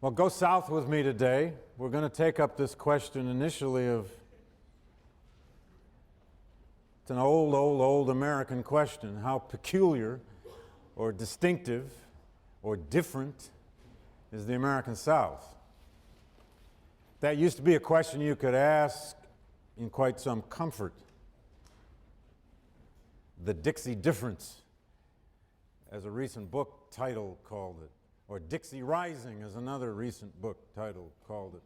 Well, go south with me today. We're going to take up this question initially of, it's an old American question. How peculiar or distinctive or different is the American South? That used to be a question you could ask in quite some comfort. The Dixie Difference, as a recent book title called it, or Dixie Rising, as another recent book title called it.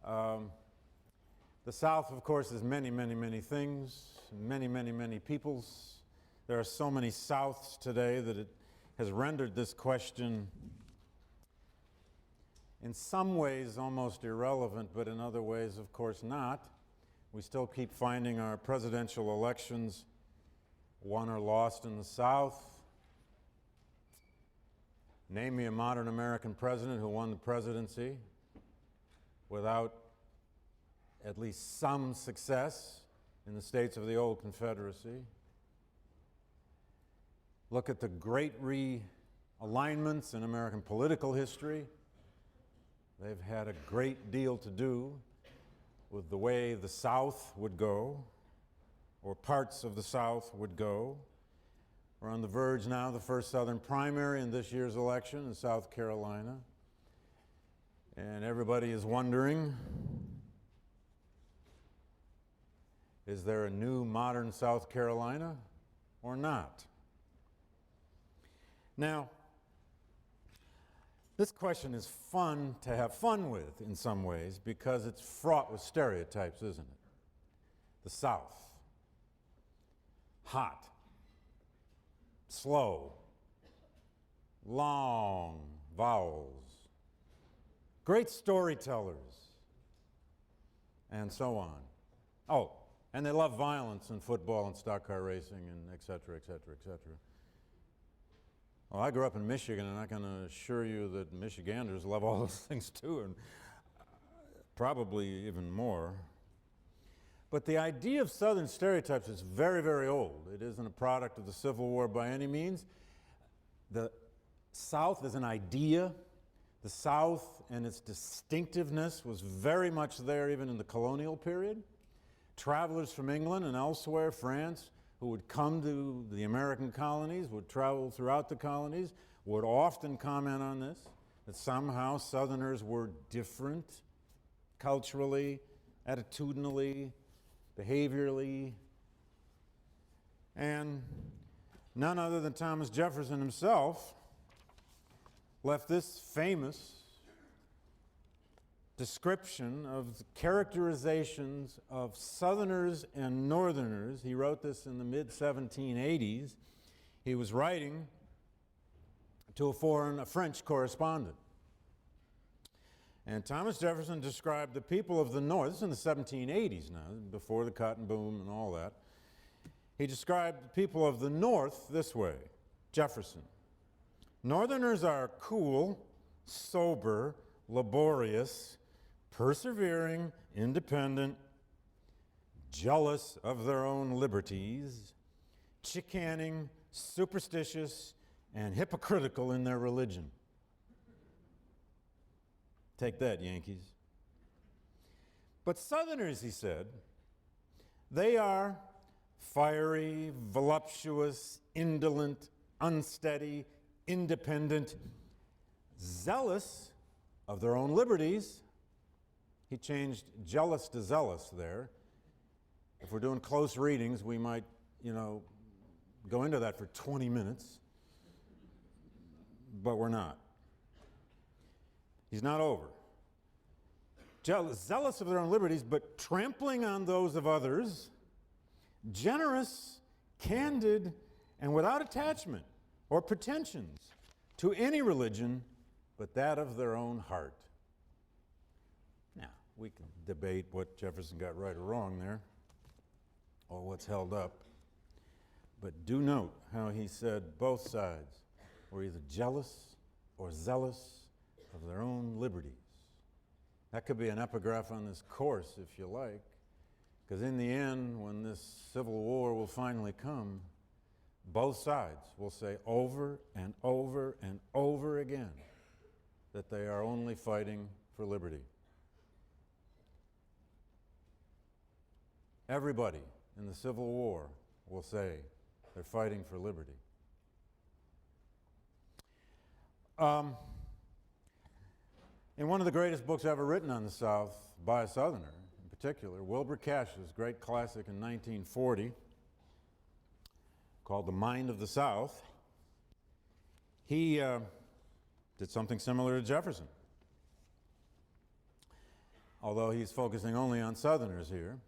The South, of course, is many, many, many things, many, many, many peoples. There are so many Souths today that it has rendered this question in some ways almost irrelevant, but in other ways, of course, not. We still keep finding our presidential elections won or lost in the South. Name me a modern American president who won the presidency without at least some success in the states of the old Confederacy. Look at the great realignments in American political history. They've had a great deal to do with the way the South would go, or parts of the South would go. We're on the verge now of the first Southern primary in this year's election in South Carolina. And everybody is wondering, is there a new modern South Carolina or not? Now, this question is fun to have fun with in some ways because it's fraught with stereotypes, isn't it? The South. Hot. Slow. Long vowels. Great storytellers. And so on. Oh, and they love violence and football and stock car racing and et cetera, et cetera, et cetera. Well, I grew up in Michigan, and I can assure you that Michiganders love all those things too, and probably even more. But the idea of Southern stereotypes is very, very old. It isn't a product of the Civil War by any means. The South is an idea. The South and its distinctiveness was very much there even in the colonial period. Travelers from England and elsewhere, France, who would come to the American colonies, would travel throughout the colonies, would often comment on this, that somehow Southerners were different culturally, attitudinally, behaviorally. And none other than Thomas Jefferson himself left this famous description of the characterizations of Southerners and Northerners. He wrote this in the mid-1780s. He was writing to a French correspondent. And Thomas Jefferson described the people of the North, this is in the 1780s now, before the cotton boom and all that. He described the people of the North this way, Jefferson. Northerners are cool, sober, laborious, persevering, independent, jealous of their own liberties, chicaning, superstitious, and hypocritical in their religion. Take that, Yankees. But Southerners, he said, they are fiery, voluptuous, indolent, unsteady, independent, zealous of their own liberties. He changed jealous to zealous there. If we're doing close readings, we might, go into that for 20 minutes. But we're not. He's not over. Zealous of their own liberties, but trampling on those of others, generous, candid, and without attachment or pretensions to any religion but that of their own heart. Now, we can debate what Jefferson got right or wrong there, or what's held up. But do note how he said both sides were either jealous or zealous of their own liberties. That could be an epigraph on this course, if you like, because in the end, when this Civil War will finally come, both sides will say over and over and over again that they are only fighting for liberty. Everybody in the Civil War will say they're fighting for liberty. In one of the greatest books ever written on the South by a Southerner, in particular, Wilbur Cash's great classic in 1940, called The Mind of the South, he did something similar to Jefferson. Although he's focusing only on Southerners here,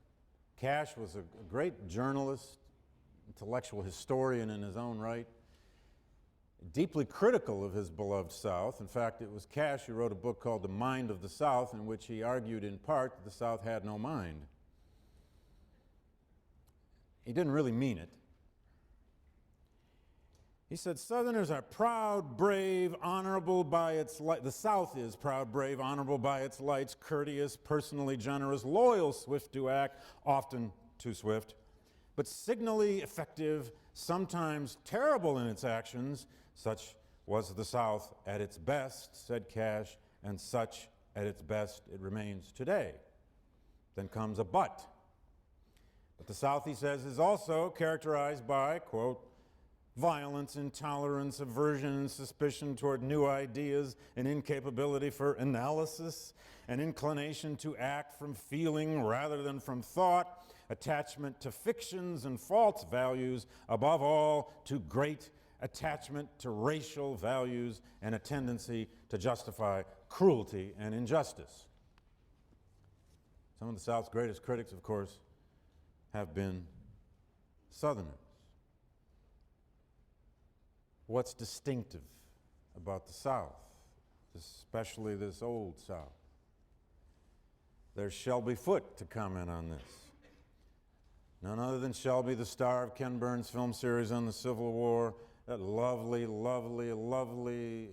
Cash was a great journalist, intellectual historian in his own right, deeply critical of his beloved South. In fact, it was Cash who wrote a book called The Mind of the South, in which he argued in part that the South had no mind. He didn't really mean it. He said, Southerners are proud, brave, honorable by its light. The South is proud, brave, honorable by its lights, courteous, personally generous, loyal, swift to act, often too swift, but signally effective, sometimes terrible in its actions. Such was the South at its best, said Cash, and such at its best it remains today. Then comes a but. But the South, he says, is also characterized by, quote, violence, intolerance, aversion, and suspicion toward new ideas, an incapability for analysis, an inclination to act from feeling rather than from thought, attachment to fictions and false values, above all, to great attachment to racial values, and a tendency to justify cruelty and injustice. Some of the South's greatest critics, of course, have been Southerners. What's distinctive about the South, especially this old South? There's Shelby Foote to comment on this. None other than Shelby, the star of Ken Burns' film series on the Civil War, that lovely, lovely, lovely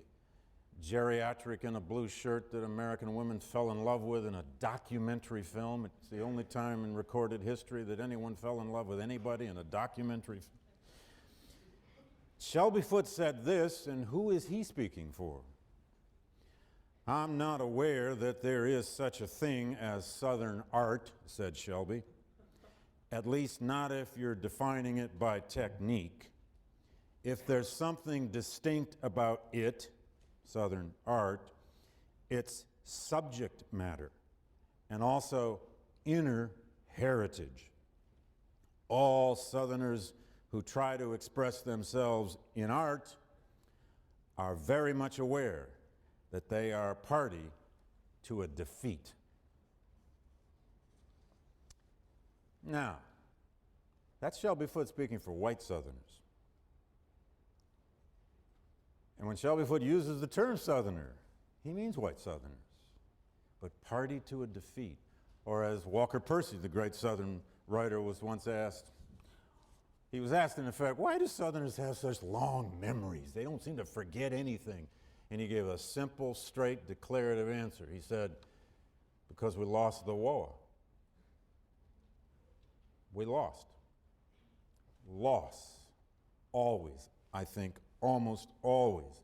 geriatric in a blue shirt that American women fell in love with in a documentary film. It's the only time in recorded history that anyone fell in love with anybody in a documentary film. Shelby Foote said this, and who is he speaking for? I'm not aware that there is such a thing as Southern art, said Shelby. At least not if you're defining it by technique. If there's something distinct about it, Southern art, it's subject matter and also inner heritage. All Southerners who try to express themselves in art are very much aware that they are party to a defeat. Now, that's Shelby Foote speaking for white Southerners. And when Shelby Foote uses the term Southerner, he means white Southerners, but party to a defeat. Or as Walker Percy, the great Southern writer, was once asked, he was asked in effect, why do Southerners have such long memories? They don't seem to forget anything. And he gave a simple, straight, declarative answer. He said, because we lost the war. We lost. Loss, always, I think, almost always,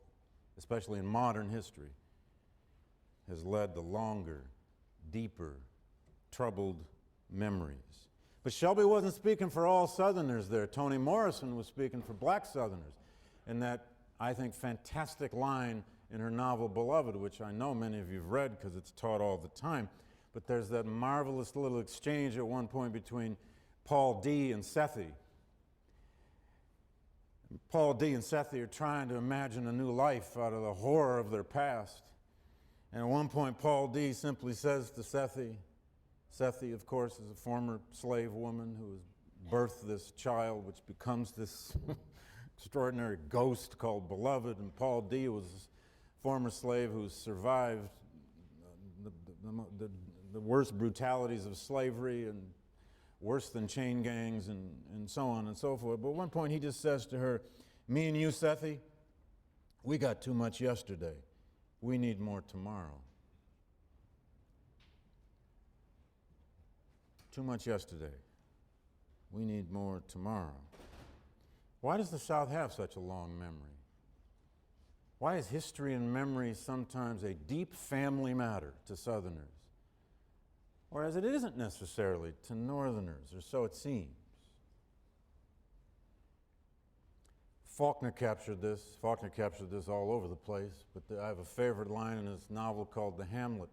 especially in modern history, has led to longer, deeper, troubled memories. But Shelby wasn't speaking for all Southerners there. Toni Morrison was speaking for black Southerners. And that, I think, fantastic line in her novel Beloved, which I know many of you have read because it's taught all the time, but there's that marvelous little exchange at one point between Paul D. and Sethi. Paul D. and Sethi are trying to imagine a new life out of the horror of their past. And at one point, Paul D. simply says to Sethi, Sethi, of course, is a former slave woman who has birthed this child, which becomes this extraordinary ghost called Beloved. And Paul D. was a former slave who survived the worst brutalities of slavery and worse than chain gangs and so on and so forth. But at one point he just says to her, me and you, Sethi, we got too much yesterday. We need more tomorrow. Too much yesterday. We need more tomorrow. Why does the South have such a long memory? Why is history and memory sometimes a deep family matter to Southerners, whereas it isn't necessarily to Northerners, or so it seems? Faulkner captured this all over the place, but I have a favorite line in his novel called The Hamlet,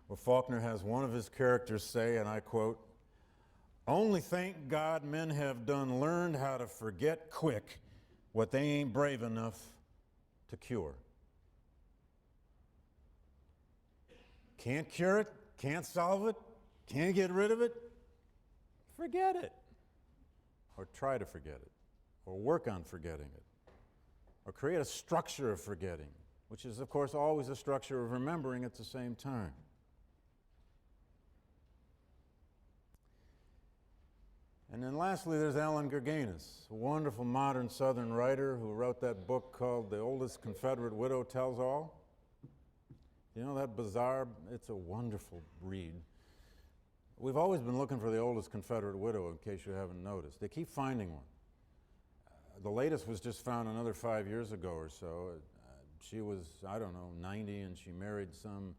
where Faulkner has one of his characters say, and I quote, "Only thank God men have done learned how to forget quick what they ain't brave enough to cure." Can't cure it, can't solve it, can't get rid of it? Forget it. Or try to forget it. Or work on forgetting it. Or create a structure of forgetting, which is, of course, always a structure of remembering at the same time. And then lastly, there's Allen Gurganus, a wonderful modern Southern writer who wrote that book called The Oldest Confederate Widow Tells All. You know that bizarre, it's a wonderful read. We've always been looking for the oldest Confederate widow, in case you haven't noticed. They keep finding one. The latest was just found another 5 years ago or so. She was, I don't know, 90, and she married some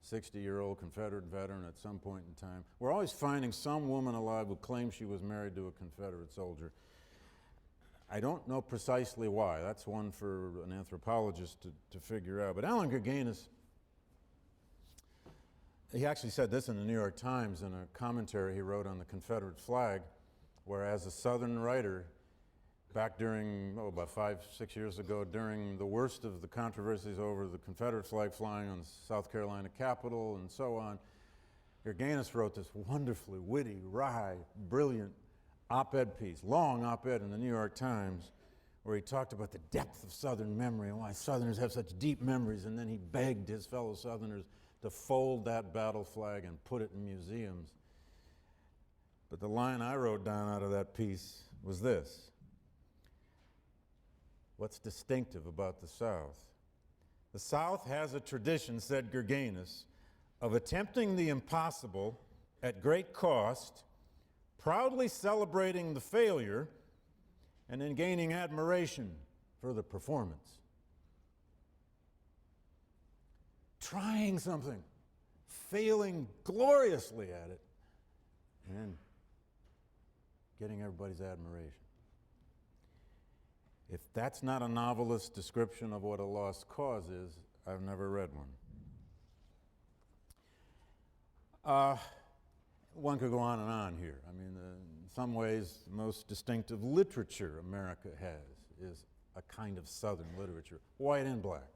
60-year-old Confederate veteran at some point in time. We're always finding some woman alive who claims she was married to a Confederate soldier. I don't know precisely why. That's one for an anthropologist to figure out. But Allen Gurganus, he actually said this in the New York Times in a commentary he wrote on the Confederate flag, where as a Southern writer, back during, about 5-6 years ago, during the worst of the controversies over the Confederate flag flying on the South Carolina Capitol and so on, Gurganus wrote this wonderfully witty, wry, brilliant op-ed piece, long op-ed in the New York Times, where he talked about the depth of Southern memory and why Southerners have such deep memories, and then he begged his fellow Southerners to fold that battle flag and put it in museums. But the line I wrote down out of that piece was this: what's distinctive about the South? The South has a tradition, said Gurganus, of attempting the impossible at great cost, proudly celebrating the failure, and then gaining admiration for the performance. Trying something, failing gloriously at it, and then getting everybody's admiration. If that's not a novelist's description of what a lost cause is, I've never read one. One could go on and on here. I mean, in some ways, the most distinctive literature America has is a kind of Southern literature, white and black.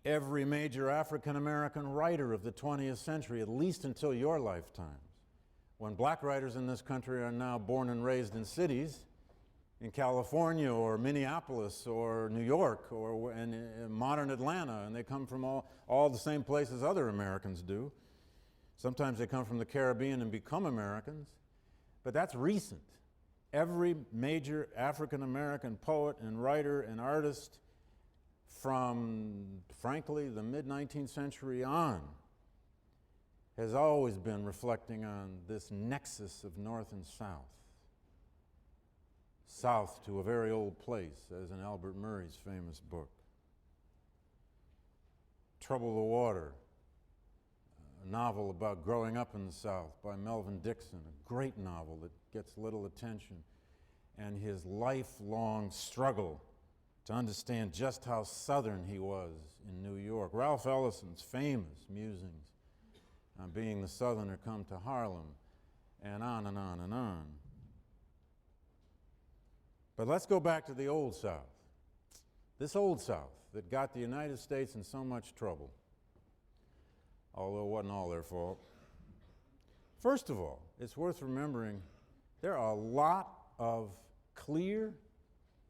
Every major African-American writer of the 20th century, at least until your lifetimes, when black writers in this country are now born and raised in cities, in California or Minneapolis or New York or in modern Atlanta, and they come from all the same places other Americans do. Sometimes they come from the Caribbean and become Americans, but that's recent. Every major African-American poet and writer and artist from, frankly, the mid-19th century on has always been reflecting on this nexus of North and South. South to a very old place, as in Albert Murray's famous book. Trouble the Water, a novel about growing up in the South by Melvin Dixon, a great novel that gets little attention, and his lifelong struggle to understand just how Southern he was in New York. Ralph Ellison's famous musings on being the Southerner come to Harlem, and on and on and on. But let's go back to the Old South. This Old South that got the United States in so much trouble, although it wasn't all their fault. First of all, it's worth remembering there are a lot of clear,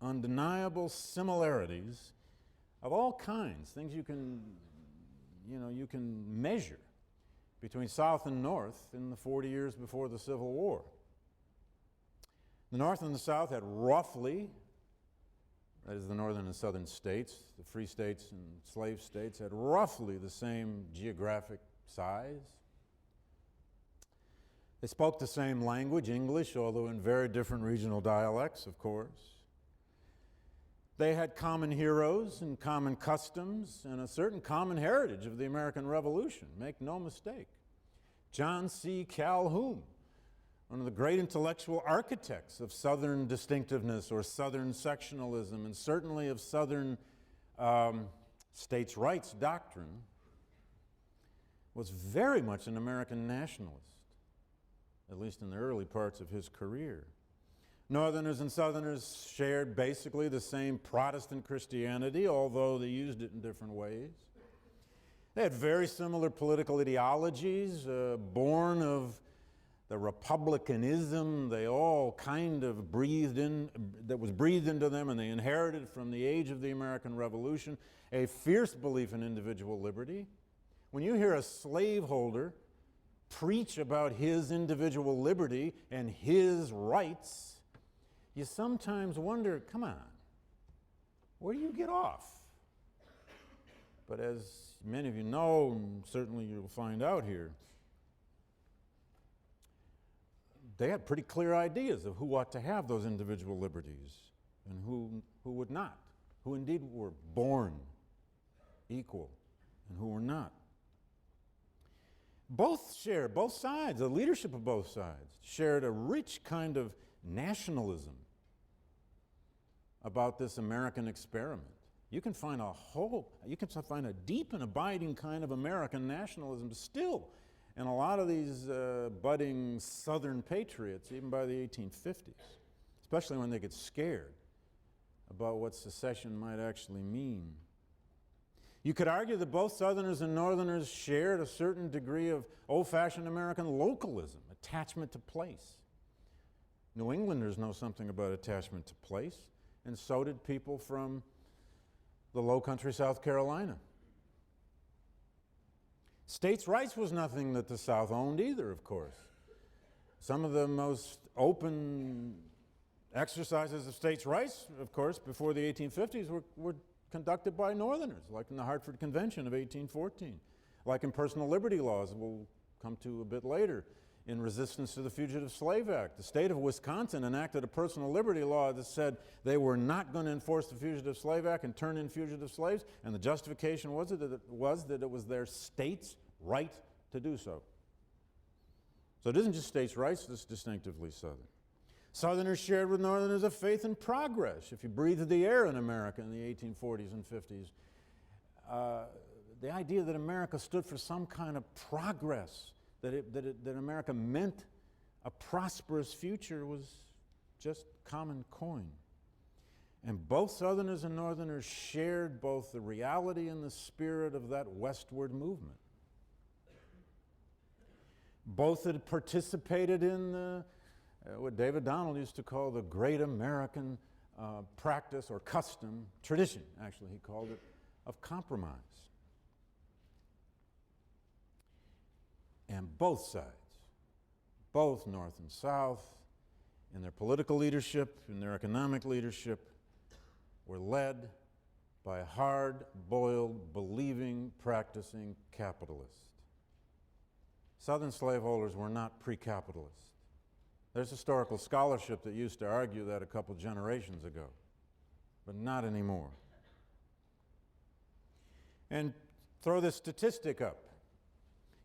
undeniable similarities of all kinds, things you can measure between South and North in the 40 years before the Civil War. The North and the South had roughly, that is the northern and southern states, the free states and slave states, had roughly the same geographic size. They spoke the same language, English, although in very different regional dialects, of course. They had common heroes and common customs and a certain common heritage of the American Revolution, make no mistake. John C. Calhoun, one of the great intellectual architects of Southern distinctiveness or Southern sectionalism, and certainly of Southern states' rights doctrine, was very much an American nationalist, at least in the early parts of his career. Northerners and Southerners shared basically the same Protestant Christianity, although they used it in different ways. They had very similar political ideologies, born of the republicanism they all kind of breathed in, that was breathed into them, and they inherited from the age of the American Revolution, a fierce belief in individual liberty. When you hear a slaveholder preach about his individual liberty and his rights, you sometimes wonder, come on, where do you get off? But as many of you know, and certainly you'll find out here, they had pretty clear ideas of who ought to have those individual liberties and who would not, who indeed were born equal and who were not. Both sides, the leadership of both sides, shared a rich kind of nationalism about this American experiment. You can find a deep and abiding kind of American nationalism still in a lot of these budding Southern patriots, even by the 1850s, especially when they get scared about what secession might actually mean. You could argue that both Southerners and Northerners shared a certain degree of old-fashioned American localism, attachment to place. New Englanders know something about attachment to place, and so did people from the low country South Carolina. States' rights was nothing that the South owned either, of course. Some of the most open exercises of states' rights, of course, before the 1850s were conducted by Northerners, like in the Hartford Convention of 1814, like in personal liberty laws we'll come to a bit later, in resistance to the Fugitive Slave Act. The state of Wisconsin enacted a personal liberty law that said they were not going to enforce the Fugitive Slave Act and turn in fugitive slaves, and the justification was that it was their state's right to do so. So it isn't just states' rights that's distinctively Southern. Southerners shared with Northerners a faith in progress. If you breathed the air in America in the 1840s and 50s, the idea that America stood for some kind of progress, that America meant a prosperous future, was just common coin. And both Southerners and Northerners shared both the reality and the spirit of that westward movement. Both had participated in what David Donald used to call the great American practice or custom, tradition actually he called it, of compromise. And both sides, both North and South, in their political leadership, in their economic leadership, were led by hard-boiled, believing, practicing capitalists. Southern slaveholders were not pre-capitalist. There's historical scholarship that used to argue that a couple generations ago, but not anymore. And throw this statistic up.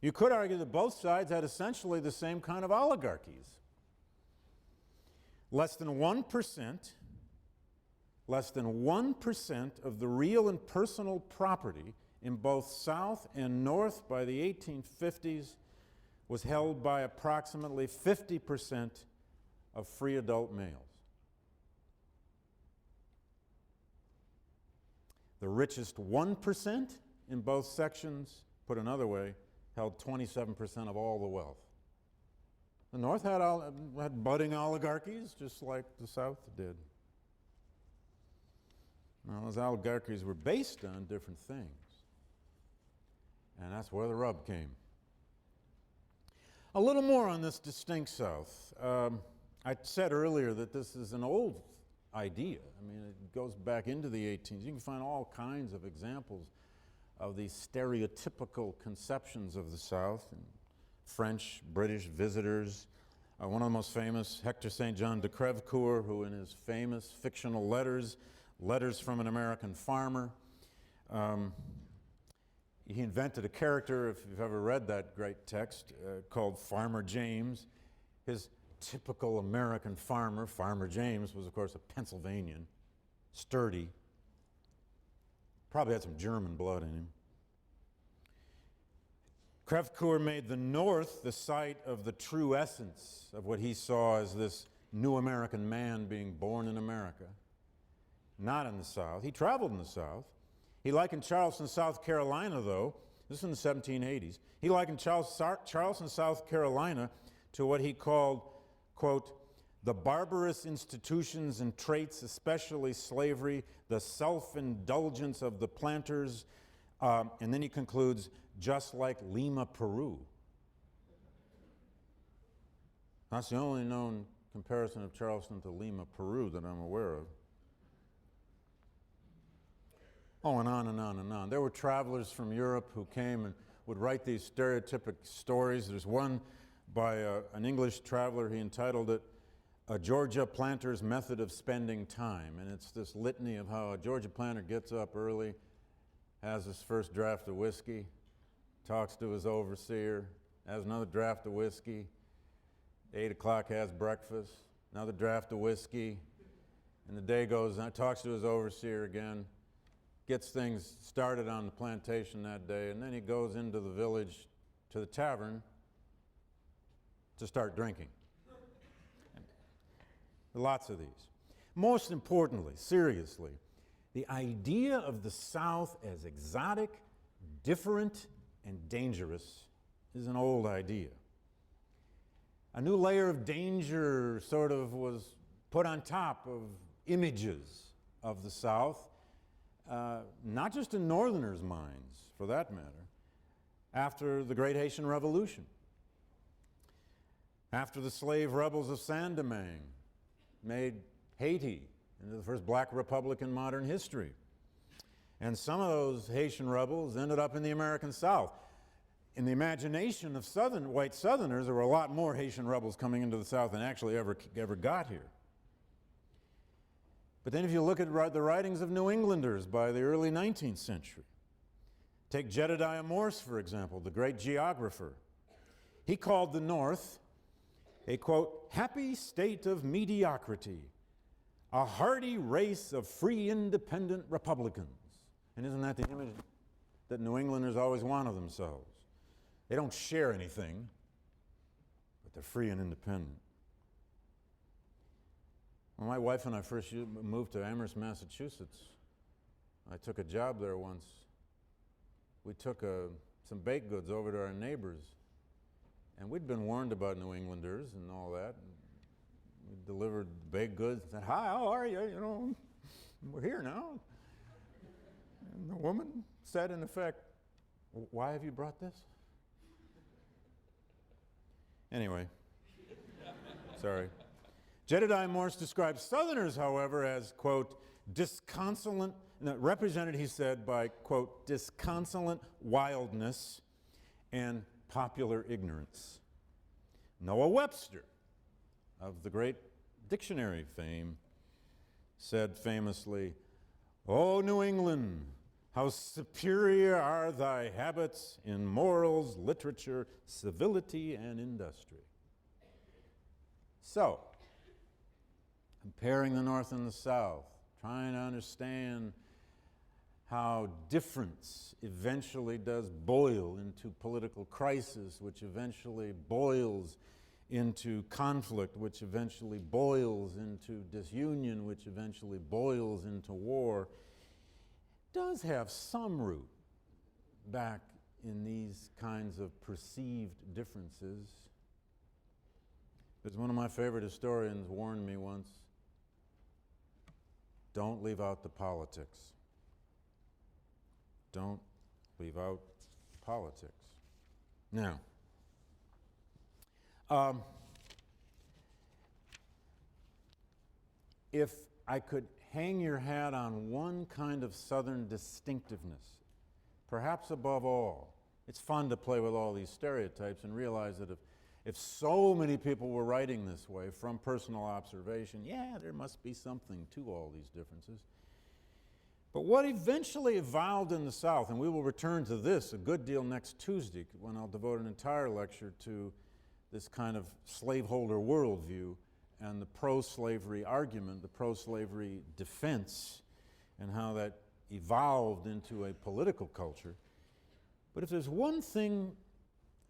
You could argue that both sides had essentially the same kind of oligarchies. Less than 1% of the real and personal property in both South and North by the 1850s was held by approximately 50% of free adult males. The richest 1% in both sections, put another way, held 27% of all the wealth. The North had budding oligarchies, just like the South did. Now, those oligarchies were based on different things, and that's where the rub came. A little more on this distinct South. I said earlier that this is an old idea. I mean, it goes back into the 1800s. You can find all kinds of examples of these stereotypical conceptions of the South, and French, British visitors. One of the most famous, Hector St. John de Crevecoeur, who in his famous fictional letters Letters from an American Farmer. He invented a character, if you've ever read that great text, called Farmer James. His typical American farmer, Farmer James, was of course a Pennsylvanian, sturdy, probably had some German blood in him. Crevecoeur made the North the site of the true essence of what he saw as this new American man being born in America, not in the South. He traveled in the South. He likened Charleston, South Carolina, though, this is in the 1780s, he likened Charleston, South Carolina to what he called, quote, the barbarous institutions and traits, especially slavery, the self-indulgence of the planters, and then he concludes, just like Lima, Peru. That's the only known comparison of Charleston to Lima, Peru that I'm aware of. Oh, and on and on and on. There were travelers from Europe who came and would write these stereotypic stories. There's one by an English traveler. He entitled it, A Georgia Planter's Method of Spending Time. And it's this litany of how a Georgia planter gets up early, has his first draft of whiskey, talks to his overseer, has another draft of whiskey, 8 o'clock has breakfast, another draft of whiskey, and the day goes on, talks to his overseer again, gets things started on the plantation that day, and then he goes into the village to the tavern to start drinking. Lots of these. Most importantly, seriously, the idea of the South as exotic, different, and dangerous is an old idea. A new layer of danger sort of was put on top of images of the South, not just in Northerners' minds, for that matter, after the Great Haitian Revolution, after the slave rebels of Saint-Domingue made Haiti into the first black republic in modern history. And some of those Haitian rebels ended up in the American South. In the imagination of white Southerners, there were a lot more Haitian rebels coming into the South than actually ever got here. But then if you look at the writings of New Englanders by the early 19th century, take Jedediah Morse, for example, the great geographer. He called the North a, quote, happy state of mediocrity, a hardy race of free, independent Republicans. And isn't that the image that New Englanders always want of themselves? They don't share anything, but they're free and independent. When my wife and I first moved to Amherst, Massachusetts, I took a job there once. We took some baked goods over to our neighbors, and we'd been warned about New Englanders and all that. We delivered baked goods and said, hi, how are you? You know, we're here now. And the woman said, in effect, why have you brought this? Anyway, sorry. Jedediah Morse describes Southerners, however, as, quote, disconsolate, represented, he said, by, quote, disconsolate wildness and popular ignorance. Noah Webster, of the great dictionary fame, said famously, O New England, how superior are thy habits in morals, literature, civility, and industry. So, comparing the North and the South, trying to understand how difference eventually does boil into political crisis, which eventually boils into conflict, which eventually boils into disunion, which eventually boils into war, does have some root back in these kinds of perceived differences. As one of my favorite historians warned me once, don't leave out the politics. Don't leave out politics. Now, if I could hang your hat on one kind of Southern distinctiveness, perhaps above all, it's fun to play with all these stereotypes and realize that if so many people were writing this way from personal observation, yeah, there must be something to all these differences. But what eventually evolved in the South, and we will return to this a good deal next Tuesday when I'll devote an entire lecture to this kind of slaveholder worldview and the pro-slavery argument, the pro-slavery defense, and how that evolved into a political culture. But if there's one thing,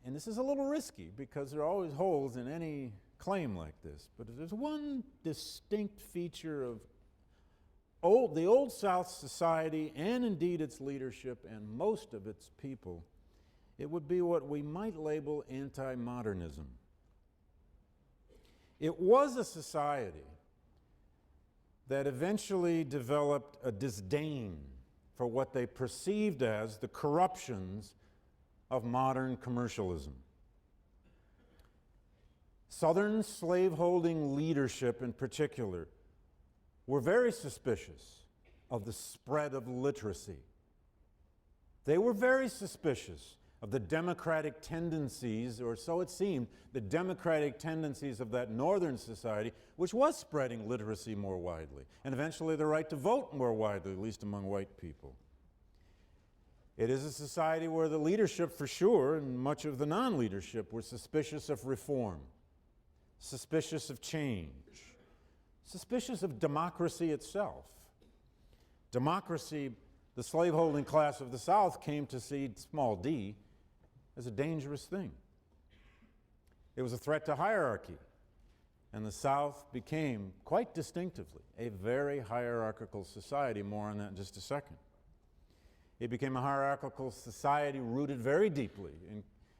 and this is a little risky because there are always holes in any claim like this, but if there's one distinct feature of the Old South society and indeed its leadership and most of its people, it would be what we might label anti-modernism. It was a society that eventually developed a disdain for what they perceived as the corruptions of modern commercialism. Southern slaveholding leadership in particular were very suspicious of the spread of literacy. They were very suspicious of the democratic tendencies, or so it seemed, the democratic tendencies of that northern society, which was spreading literacy more widely, and eventually the right to vote more widely, at least among white people. It is a society where the leadership, for sure, and much of the non-leadership, were suspicious of reform, suspicious of change, suspicious of democracy itself. Democracy, the slaveholding class of the South came to see small d as a dangerous thing. It was a threat to hierarchy, and the South became, quite distinctively, a very hierarchical society. More on that in just a second. It became a hierarchical society rooted very deeply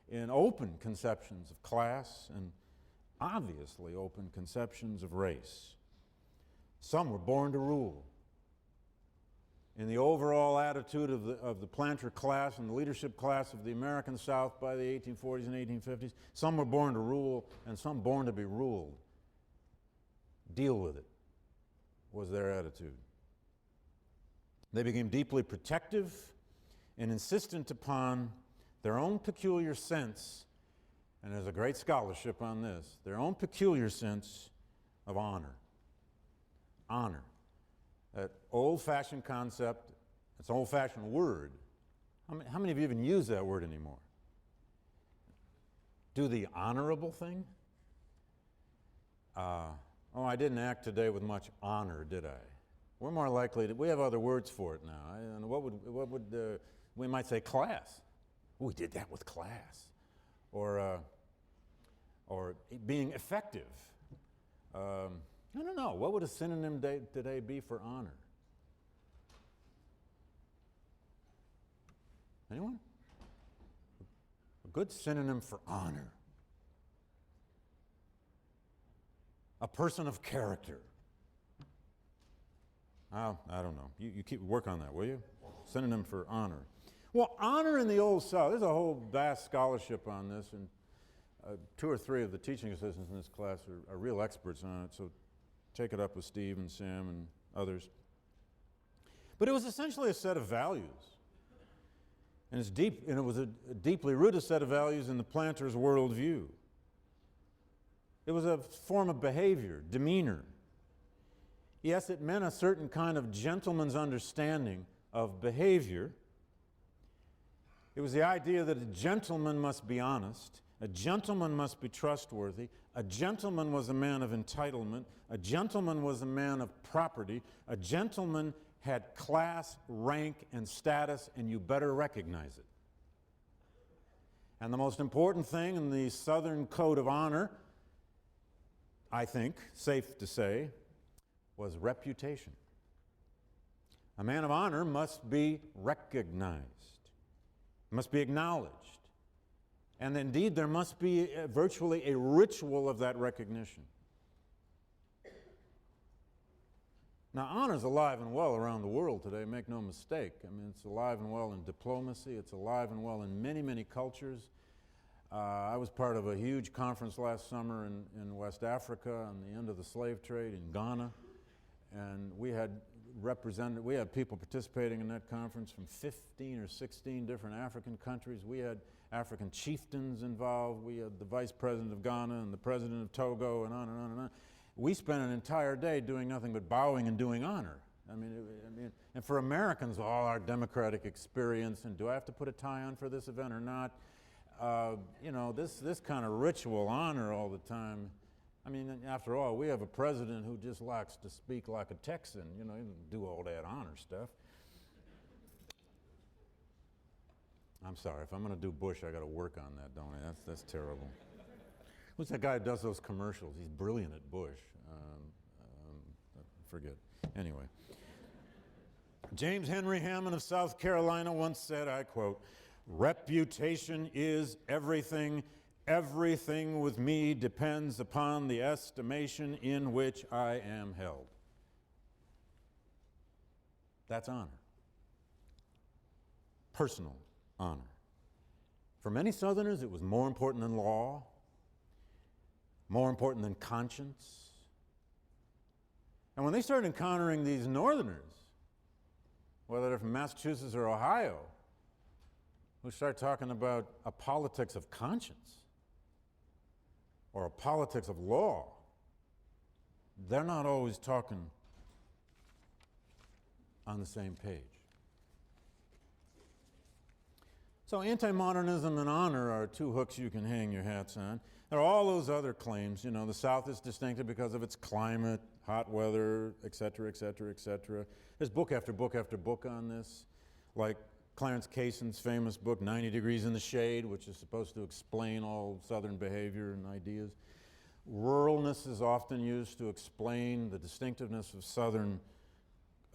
in open conceptions of class and obviously open conceptions of race. Some were born to rule. In the overall attitude of the planter class and the leadership class of the American South by the 1840s and 1850s, some were born to rule and some born to be ruled. Deal with it, was their attitude. They became deeply protective and insistent upon their own peculiar sense, and there's a great scholarship on this, their own peculiar sense of honor. Honor. That old-fashioned concept, it's an old-fashioned word. How many of you even use that word anymore? Do the honorable thing? I didn't act today with much honor, did I? We're more likely to, we have other words for it now. And we might say class. We did that with class. Or being effective. I don't know. What would a synonym today be for honor? Anyone? A good synonym for honor. A person of character. I don't know. You keep work on that, will you? Synonym for honor. Well, honor in the Old South, there's a whole vast scholarship on this, and 2 or 3 of the teaching assistants in this class are real experts on it, so take it up with Steve and Sam and others. But it was essentially a set of values. And it was a deeply rooted set of values in the planter's worldview. It was a form of behavior, demeanor. Yes, it meant a certain kind of gentleman's understanding of behavior. It was the idea that a gentleman must be honest, a gentleman must be trustworthy, a gentleman was a man of entitlement, a gentleman was a man of property, a gentleman had class, rank, and status, and you better recognize it. And the most important thing in the Southern Code of Honor, I think, safe to say, was reputation. A man of honor must be recognized, must be acknowledged. And indeed, there must be virtually a ritual of that recognition. Now, honor is alive and well around the world today, make no mistake. I mean, it's alive and well in diplomacy. It's alive and well in many, many cultures. I was part of a huge conference last summer in West Africa on the end of the slave trade in Ghana. And we had people participating in that conference from 15 or 16 different African countries. We had African chieftains involved. We had the vice president of Ghana and the president of Togo, and on and on and on. We spent an entire day doing nothing but bowing and doing honor And for Americans, all our democratic experience, and do I have to put a tie on for this event or not? This kind of ritual honor all the time. I mean, after all, we have a president who just likes to speak like a Texan. He doesn't do all that honor stuff. I'm sorry, if I'm going to do Bush, I got to work on that, don't I? That's terrible. Who's that guy who does those commercials? He's brilliant at Bush. Forget. Anyway. James Henry Hammond of South Carolina once said, I quote, "Reputation is everything. Everything with me depends upon the estimation in which I am held." That's honor. Personal honor. For many Southerners, it was more important than law, more important than conscience. And when they started encountering these Northerners, whether they're from Massachusetts or Ohio, who start talking about a politics of conscience or a politics of law, they're not always talking on the same page. So anti-modernism and honor are two hooks you can hang your hats on. There are all those other claims. The South is distinctive because of its climate, hot weather, et cetera, et cetera, et cetera. There's book after book after book on this, like Clarence Kayson's famous book, 90 Degrees in the Shade, which is supposed to explain all Southern behavior and ideas. Ruralness is often used to explain the distinctiveness of Southern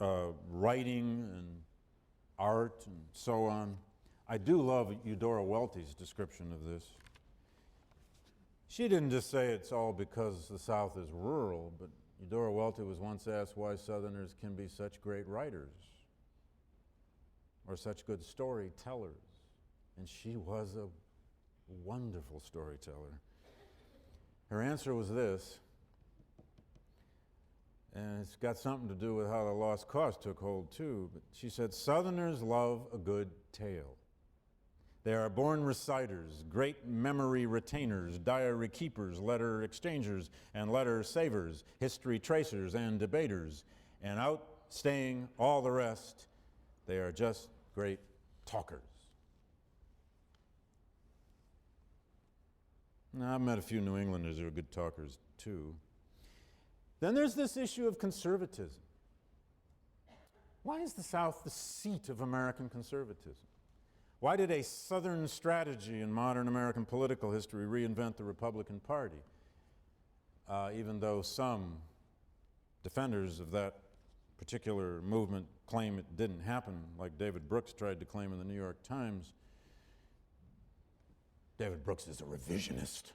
writing and art and so on. I do love Eudora Welty's description of this. She didn't just say it's all because the South is rural, but Eudora Welty was once asked why Southerners can be such great writers or such good storytellers. And she was a wonderful storyteller. Her answer was this, and it's got something to do with how the lost cause took hold too, but she said, "Southerners love a good tale. They are born reciters, great memory retainers, diary keepers, letter exchangers, and letter savers, history tracers and debaters, and outstaying all the rest, they are just great talkers." Now, I've met a few New Englanders who are good talkers too. Then there's this issue of conservatism. Why is the South the seat of American conservatism? Why did a Southern strategy in modern American political history reinvent the Republican Party? Even though some defenders of that particular movement claim it didn't happen, like David Brooks tried to claim in the New York Times. David Brooks is a revisionist.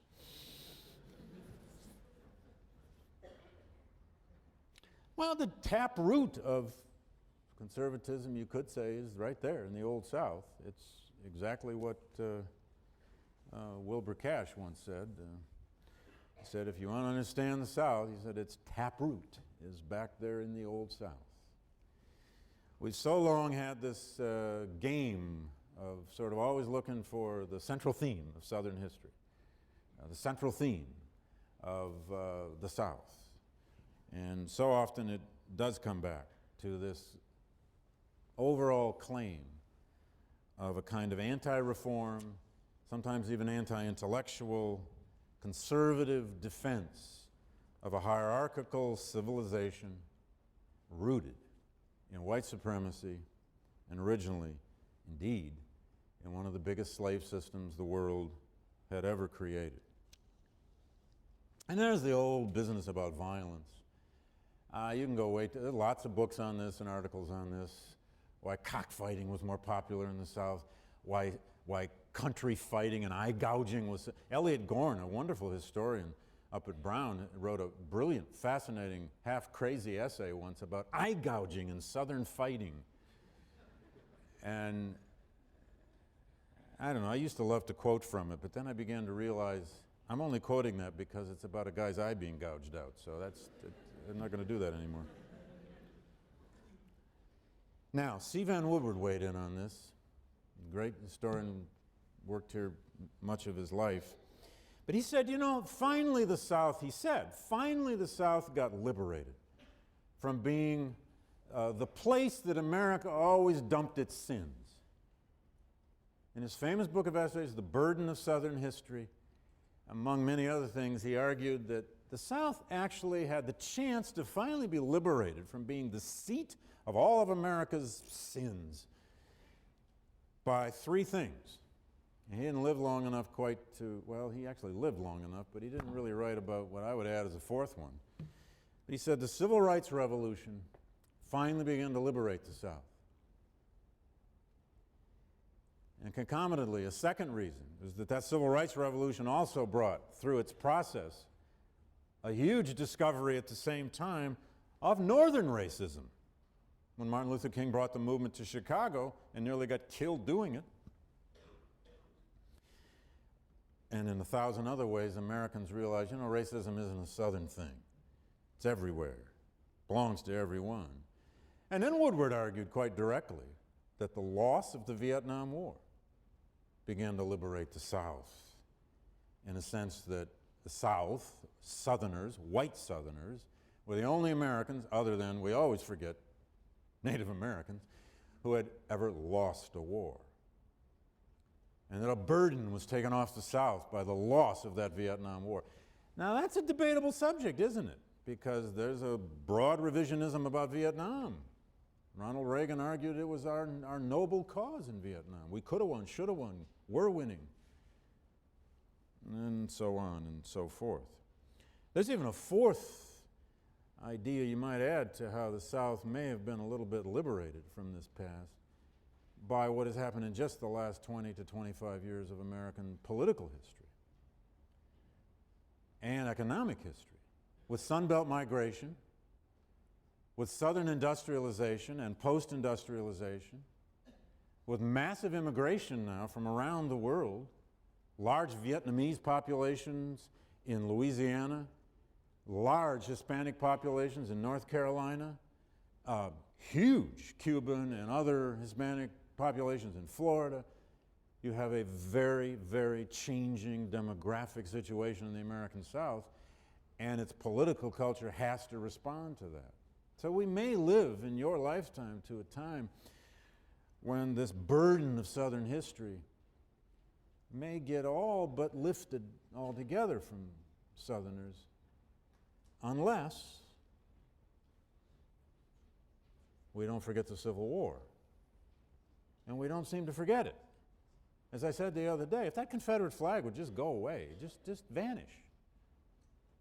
Well, the taproot of conservatism, you could say, is right there in the Old South. It's exactly what Wilbur Cash once said. He said, if you want to understand the South, he said, its taproot is back there in the Old South. We've so long had this game of sort of always looking for the central theme of Southern history, the central theme of the South. And so often it does come back to this overall claim of a kind of anti-reform, sometimes even anti-intellectual, conservative defense of a hierarchical civilization rooted in white supremacy and originally, indeed, in one of the biggest slave systems the world had ever created. And there's the old business about violence. You can go there are lots of books on this and articles on this. Why cockfighting was more popular in the South. Why country fighting and eye gouging was. Elliot Gorn, a wonderful historian up at Brown, wrote a brilliant, fascinating, half-crazy essay once about eye gouging in Southern fighting. And I don't know, I used to love to quote from it, but then I began to realize I'm only quoting that because it's about a guy's eye being gouged out, so I'm not going to do that anymore. Now, C. Van Woodward weighed in on this. Great historian, worked here much of his life. But he said, finally the South got liberated from being the place that America always dumped its sins. In his famous book of essays, The Burden of Southern History, among many other things, he argued that the South actually had the chance to finally be liberated from being the seat of all of America's sins by three things. He didn't live long enough quite to, well, he actually lived long enough, but he didn't really write about what I would add as a fourth one. But he said the Civil Rights Revolution finally began to liberate the South. And concomitantly, a second reason is that Civil Rights Revolution also brought, through its process, a huge discovery at the same time of Northern racism. When Martin Luther King brought the movement to Chicago and nearly got killed doing it, and in 1,000 other ways, Americans realized, you know, racism isn't a Southern thing. It's everywhere, belongs to everyone. And then Woodward argued quite directly that the loss of the Vietnam War began to liberate the South, in a sense that the South, Southerners, white Southerners, were the only Americans, other than, we always forget, Native Americans, who had ever lost a war. And that a burden was taken off the South by the loss of that Vietnam War. Now that's a debatable subject, isn't it? Because there's a broad revisionism about Vietnam. Ronald Reagan argued it was our noble cause in Vietnam. We could have won, should have won, were winning, and so on and so forth. There's even a fourth idea you might add to how the South may have been a little bit liberated from this past by what has happened in just the last 20 to 25 years of American political history and economic history, with Sun Belt migration, with Southern industrialization and post-industrialization, with massive immigration now from around the world, large Vietnamese populations in Louisiana, large Hispanic populations in North Carolina, huge Cuban and other Hispanic populations in Florida. You have a very, very changing demographic situation in the American South, and its political culture has to respond to that. So we may live in your lifetime to a time when this burden of Southern history may get all but lifted altogether from Southerners, unless we don't forget the Civil War. And we don't seem to forget it. As I said the other day, if that Confederate flag would just go away, just vanish,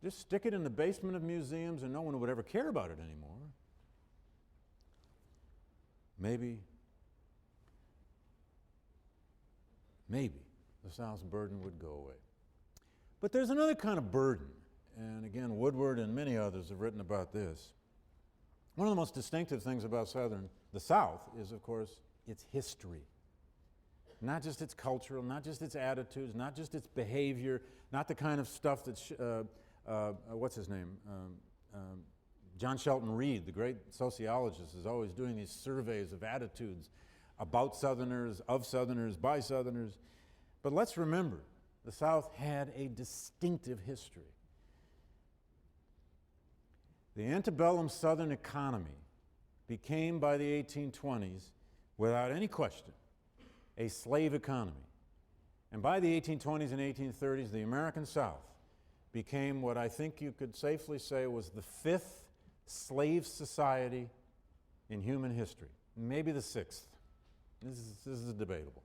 just stick it in the basement of museums and no one would ever care about it anymore, maybe the South's burden would go away. But there's another kind of burden, and again, Woodward and many others have written about this. One of the most distinctive things about the South is, of course, its history. Not just its cultural, not just its attitudes, not just its behavior, not the kind of stuff that, what's his name? John Shelton Reed, the great sociologist, is always doing these surveys of attitudes about Southerners, of Southerners, by Southerners. But let's remember, the South had a distinctive history. The antebellum Southern economy became, by the 1820s, without any question, a slave economy. And by the 1820s and 1830s, the American South became what I think you could safely say was the fifth slave society in human history, maybe the sixth. This is debatable.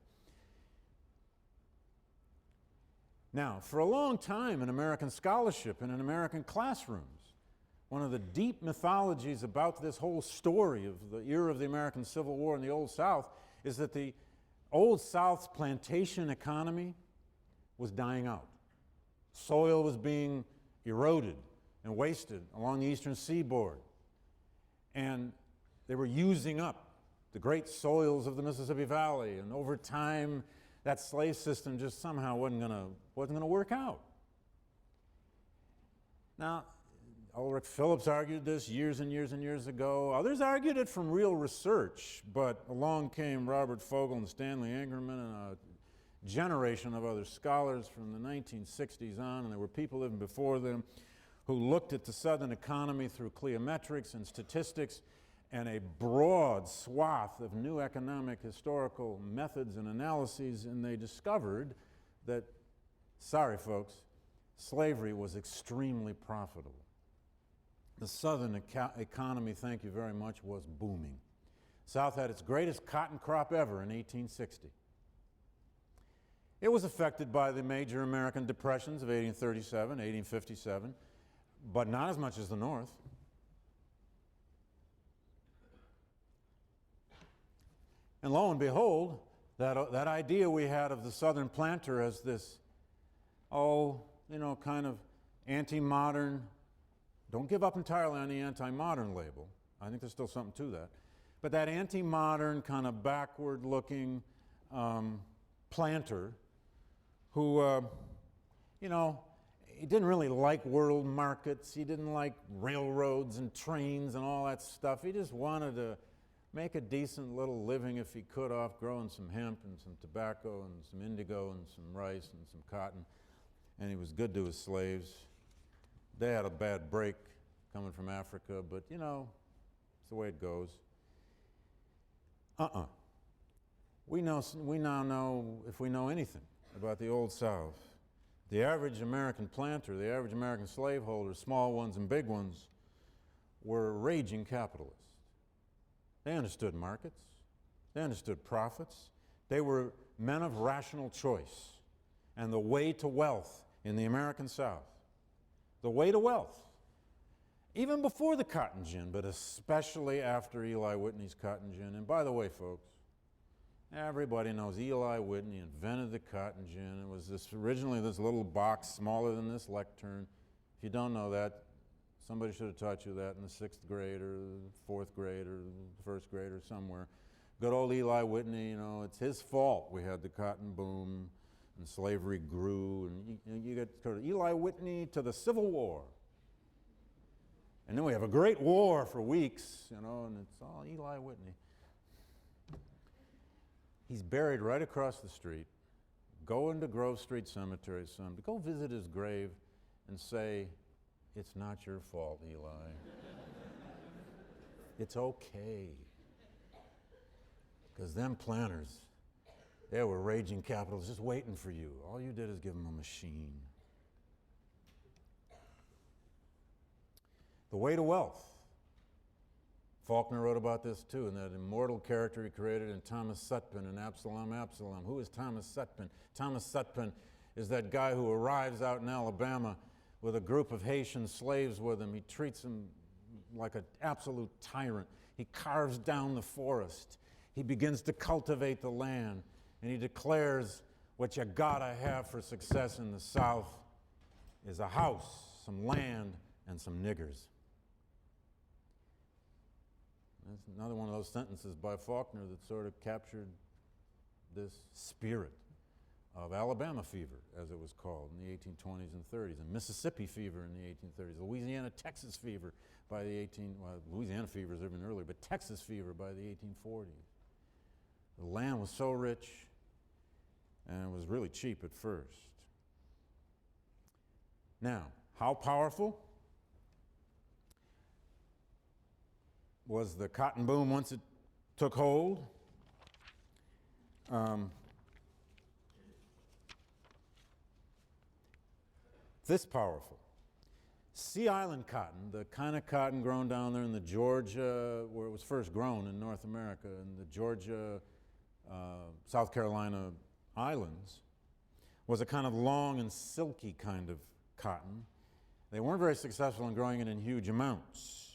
Now, for a long time in American scholarship and in American classrooms, one of the deep mythologies about this whole story of the era of the American Civil War in the Old South is that the Old South's plantation economy was dying out. Soil was being eroded and wasted along the eastern seaboard. And they were using up the great soils of the Mississippi Valley, and over time, that slave system just somehow wasn't gonna work out. Now, Ulrich Phillips argued this years and years and years ago. Others argued it from real research, but along came Robert Fogel and Stanley Ingerman and a generation of other scholars from the 1960s on, and there were people even before them who looked at the Southern economy through cliometrics and statistics and a broad swath of new economic historical methods and analyses, and they discovered that, sorry folks, slavery was extremely profitable. The Southern economy, thank you very much, was booming. South had its greatest cotton crop ever in 1860. It was affected by the major American depressions of 1837, 1857, but not as much as the North. And lo and behold, that idea we had of the Southern planter as this, kind of anti-modern, don't give up entirely on the anti-modern label. I think there's still something to that. But that anti-modern, kind of backward-looking planter who, he didn't really like world markets. He didn't like railroads and trains and all that stuff. He just wanted to make a decent little living if he could off growing some hemp and some tobacco and some indigo and some rice and some cotton. And he was good to his slaves. They had a bad break coming from Africa, but it's the way it goes. We now know, if we know anything about the Old South, the average American planter, the average American slaveholder, small ones and big ones, were raging capitalists. They understood markets. They understood profits. They were men of rational choice. And the way to wealth in the American South, the way to wealth, even before the cotton gin, but especially after Eli Whitney's cotton gin. And by the way, folks, everybody knows Eli Whitney invented the cotton gin. It was originally this little box smaller than this lectern. If you don't know that, somebody should have taught you that in the 6th grade or the 4th grade or the 1st grade or somewhere. Good old Eli Whitney, it's his fault we had the cotton boom and slavery grew. And you get sort of Eli Whitney to the Civil War. And then we have a great war for weeks, and it's all Eli Whitney. He's buried right across the street. Go into Grove Street Cemetery, son. Go visit his grave and say, "It's not your fault, Eli. It's okay." Because them planters, they were raging capitalists just waiting for you. All you did is give them a machine. The way to wealth. Faulkner wrote about this too, in that immortal character he created in Thomas Sutpen and Absalom. Who is Thomas Sutpen? Thomas Sutpen is that guy who arrives out in Alabama with a group of Haitian slaves with him. He treats them like an absolute tyrant. He carves down the forest. He begins to cultivate the land, and he declares what you gotta have for success in the South is a house, some land, and some niggers. That's another one of those sentences by Faulkner that sort of captured this spirit of Alabama fever, as it was called, in the 1820s and 30s, and Mississippi fever in the 1830s, Louisiana-Texas fever by the Louisiana fever is even earlier, but Texas fever by the 1840s. The land was so rich, and it was really cheap at first. Now, how powerful was the cotton boom once it took hold? This powerful. Sea Island cotton, the kind of cotton grown down there in the Georgia, where it was first grown in North America, in the Georgia, South Carolina islands, was a kind of long and silky kind of cotton. They weren't very successful in growing it in huge amounts.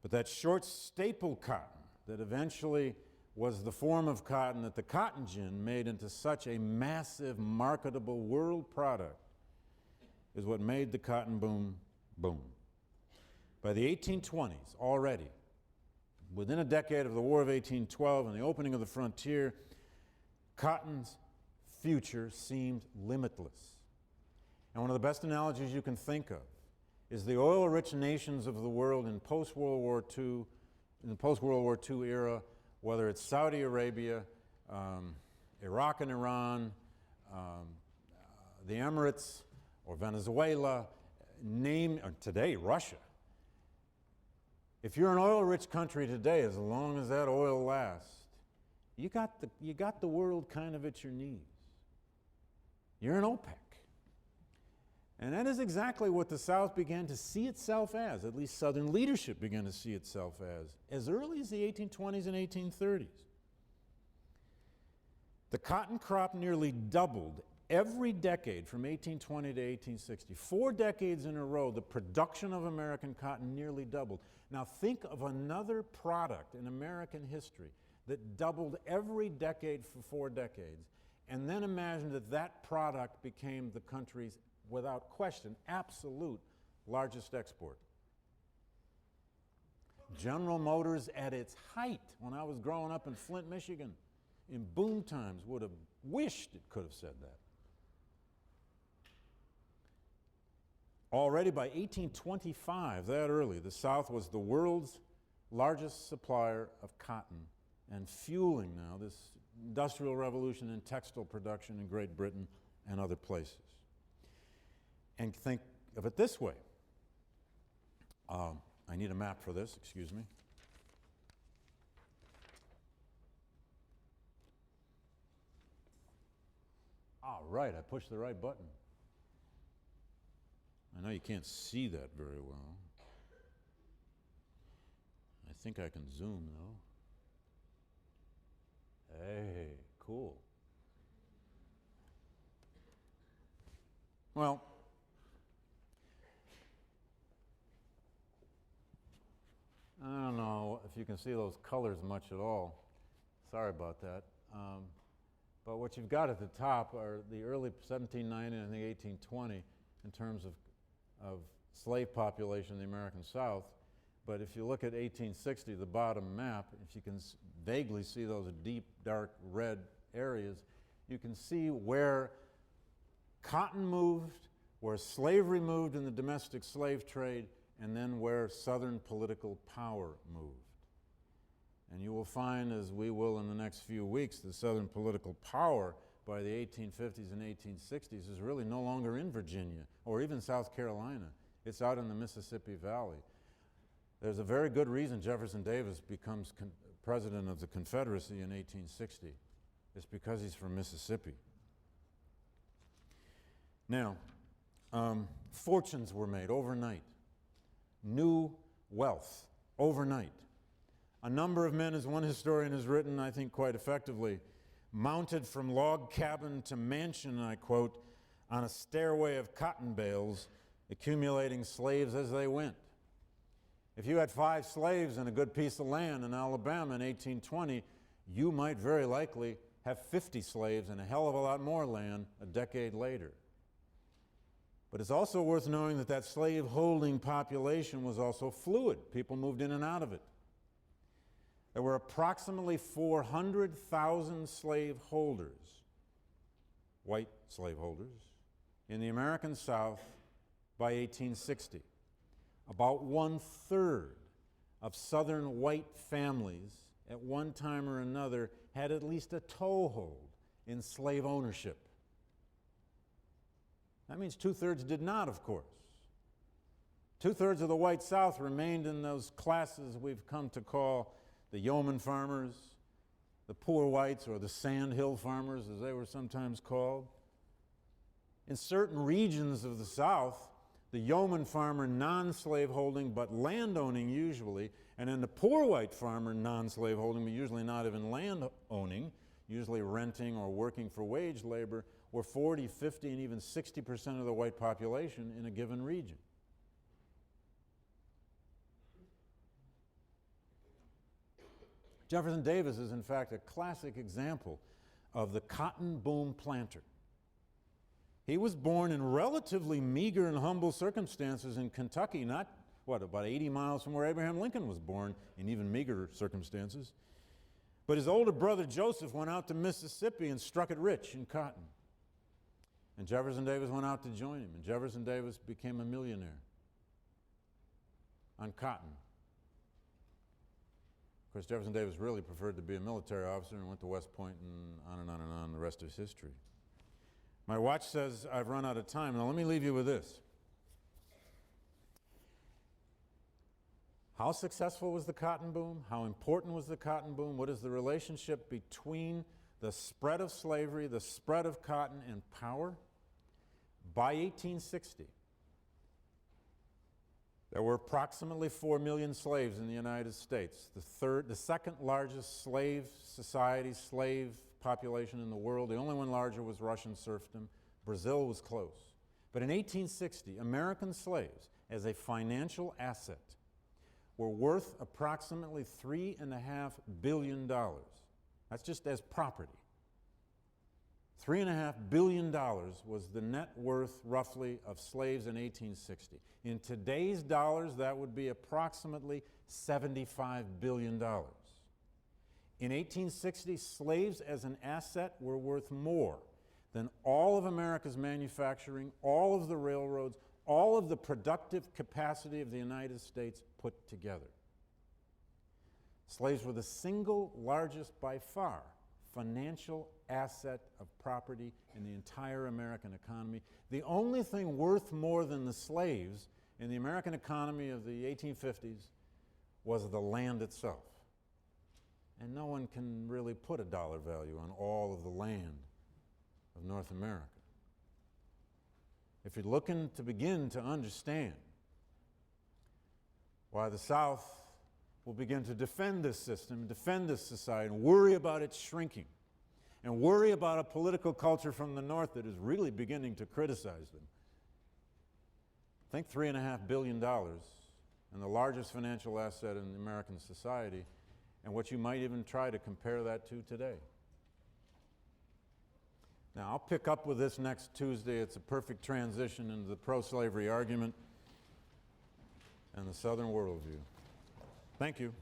But that short staple cotton that eventually was the form of cotton that the cotton gin made into such a massive, marketable world product is what made the cotton boom boom. By the 1820s, already, within a decade of the War of 1812 and the opening of the frontier, cotton's future seemed limitless. And one of the best analogies you can think of is the oil-rich nations of the world in post-World War II, in the post-World War II era, whether it's Saudi Arabia, Iraq and Iran, the Emirates, or Venezuela, or today Russia. If you're an oil-rich country today, as long as that oil lasts, you got the world kind of at your knees. You're an OPEC. And that is exactly what the South began to see itself as, at least Southern leadership began to see itself as early as the 1820s and 1830s. The cotton crop nearly doubled every decade from 1820 to 1860. 4 decades in a row, the production of American cotton nearly doubled. Now think of another product in American history that doubled every decade for 4 decades, and then imagine that that product became the country's, without question, absolute largest export. General Motors at its height, when I was growing up in Flint, Michigan, in boom times, would have wished it could have said that. Already by 1825, that early, the South was the world's largest supplier of cotton and fueling now this industrial revolution in textile production in Great Britain and other places. And think of it this way. I need a map for this, excuse me. All right, I pushed the right button. I know you can't see that very well. I think I can zoom, though. Hey, cool. Well, I don't know if you can see those colors much at all. Sorry about that. But what you've got at the top are the early 1790 and I think 1820 in terms of slave population in the American South. But if you look at 1860, the bottom map, if you can vaguely see those deep, dark red areas, you can see where cotton moved, where slavery moved in the domestic slave trade, and then where Southern political power moved. And you will find, as we will in the next few weeks, the Southern political power by the 1850s and 1860s is really no longer in Virginia or even South Carolina. It's out in the Mississippi Valley. There's a very good reason Jefferson Davis becomes president of the Confederacy in 1860. It's because he's from Mississippi. Now, fortunes were made overnight. New wealth overnight. A number of men, as one historian has written, I think quite effectively, mounted from log cabin to mansion, I quote, on a stairway of cotton bales, accumulating slaves as they went. If you had 5 slaves and a good piece of land in Alabama in 1820, you might very likely have 50 slaves and a hell of a lot more land a decade later. But it's also worth knowing that that slave-holding population was also fluid. People moved in and out of it. There were approximately 400,000 slaveholders, white slaveholders, in the American South by 1860. About 1/3 of Southern white families at one time or another had at least a toehold in slave ownership. That means 2/3 did not, of course. 2/3 of the white South remained in those classes we've come to call the yeoman farmers, the poor whites, or the sand hill farmers, as they were sometimes called. In certain regions of the South, the yeoman farmer non-slaveholding but landowning usually, and in the poor white farmer non-slaveholding but usually not even landowning, usually renting or working for wage labor, were 40, 50, and even 60% of the white population in a given region. Jefferson Davis is, in fact, a classic example of the cotton boom planter. He was born in relatively meager and humble circumstances in Kentucky, not, about 80 miles from where Abraham Lincoln was born, in even meager circumstances. But his older brother Joseph went out to Mississippi and struck it rich in cotton. And Jefferson Davis went out to join him, and Jefferson Davis became a millionaire on cotton. Of course, Jefferson Davis really preferred to be a military officer and went to West Point and on and on and on. The rest is history. My watch says I've run out of time. Now let me leave you with this. How successful was the cotton boom? How important was the cotton boom? What is the relationship between the spread of slavery, the spread of cotton, and power? By 1860, there were approximately 4 million slaves in the United States, the second largest slave society, slave population in the world. The only one larger was Russian serfdom. Brazil was close. But in 1860, American slaves, as a financial asset, were worth approximately $3.5 billion. That's just as property. $3.5 billion was the net worth, roughly, of slaves in 1860. In today's dollars, that would be approximately $75 billion. In 1860, slaves as an asset were worth more than all of America's manufacturing, all of the railroads, all of the productive capacity of the United States put together. Slaves were the single largest, by far, financial asset of property in the entire American economy. The only thing worth more than the slaves in the American economy of the 1850s was the land itself. And no one can really put a dollar value on all of the land of North America. If you're looking to begin to understand why the South will begin to defend this system, defend this society, and worry about its shrinking, and worry about a political culture from the North that is really beginning to criticize them, think $3.5 billion and the largest financial asset in American society, and what you might even try to compare that to today. Now, I'll pick up with this next Tuesday. It's a perfect transition into the pro-slavery argument and the Southern worldview. Thank you.